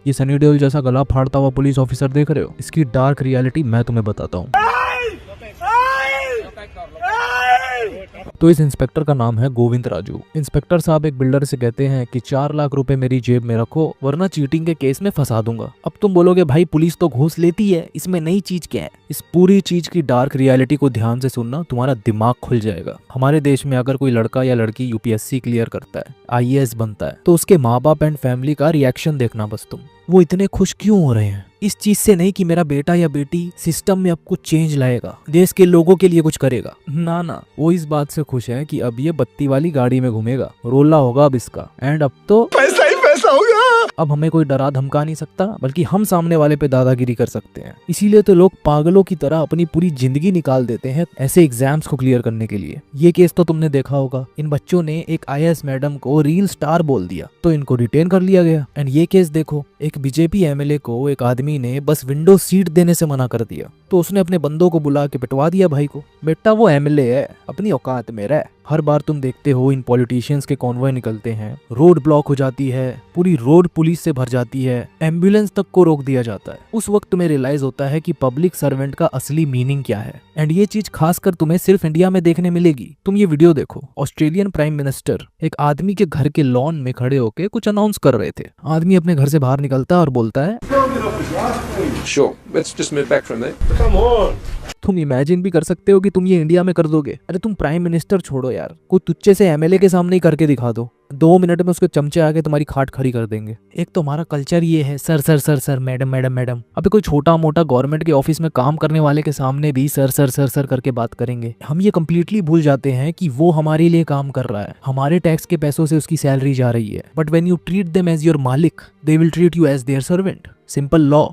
ये सनी देओल जैसा गला फाड़ता हुआ पुलिस ऑफिसर देख रहे हो, इसकी डार्क रियलिटी मैं तुम्हें बताता हूँ। तो इस इंस्पेक्टर का नाम है गोविंद राजू। इंस्पेक्टर साहब एक बिल्डर से कहते हैं कि 4 लाख रुपए मेरी जेब में रखो वरना चीटिंग के केस में फंसा दूंगा। अब तुम बोलोगे भाई पुलिस तो घूस लेती है, इसमें नई चीज क्या है? इस पूरी चीज की डार्क रियलिटी को ध्यान से सुनना, तुम्हारा दिमाग खुल जाएगा। हमारे देश में अगर कोई लड़का या लड़की यूपीएससी क्लियर करता है, आईएएस बनता है, तो उसके माँ बाप एंड फैमिली का रिएक्शन देखना बस तुम। वो इतने खुश क्यों हो रहे हैं? इस चीज से नहीं कि मेरा बेटा या बेटी सिस्टम में अब कुछ चेंज लाएगा, देश के लोगों के लिए कुछ करेगा। ना, वो इस बात से खुश है कि अब ये बत्ती वाली गाड़ी में घूमेगा, रोला होगा अब इसका, एंड अब तो पैसा ही पैसा होगा। अब हमें कोई डरा धमका नहीं सकता, बल्कि हम सामने वाले पे दादागिरी कर सकते हैं। इसीलिए तो लोग पागलों की तरह अपनी पूरी जिंदगी निकाल देते हैं ऐसे एग्जाम्स को क्लियर करने के लिए। ये केस तो तुमने देखा होगा, इन बच्चों ने एक आईएएस मैडम को रील स्टार बोल दिया तो इनको डिटेन कर लिया गया। एंड ये केस देखो, एक बीजेपी एमएलए को एक आदमी ने बस विंडो सीट देने से मना कर दिया, तो उसने अपने बंदों को बुला के पिटवा दिया भाई को। बेटा वो एमएलए है, अपनी औकात में रह। हर बार तुम देखते हो इन पॉलिटिशियंस के कॉन्वॉय निकलते हैं, रोड ब्लॉक हो जाती है, पूरी रोड पुलिस से भर जाती है, एम्बुलेंस तक को रोक दिया जाता है। उस वक्त तुम्हें रियलाइज होता है कि पब्लिक सर्वेंट का असली मीनिंग क्या है। एंड ये चीज खासकर तुम्हें सिर्फ इंडिया में देखने मिलेगी। तुम ये वीडियो देखो, ऑस्ट्रेलियन प्राइम मिनिस्टर एक आदमी के घर के लॉन में खड़े होके कुछ अनाउंस कर रहे थे। आदमी अपने घर से बाहर निकलता है और बोलता है, Sure, let's just move back from there. Come on. तुम इमेजिन भी कर सकते हो कि तुम ये इंडिया में कर दोगे? अरे तुम प्राइम मिनिस्टर छोड़ो यार, कोई तुच्चे से एमएलए के सामने ही करके दिखा दो, 2 मिनट में उसके चमचे आके तुम्हारी खाट खड़ी कर देंगे। एक तो हमारा कल्चर ये है, sir sir sir sir, madam madam madam. अभी कोई छोटा मोटा गवर्नमेंट के ऑफिस में काम करने वाले के सामने भी सर सर सर सर करके बात करेंगे। हम ये कम्प्लीटली भूल जाते हैं कि वो हमारे लिए काम कर रहा है, हमारे टैक्स के पैसों से उसकी सैलरी जा रही है। But when you treat them as your मालिक, they will treat you as their servant. Simple law.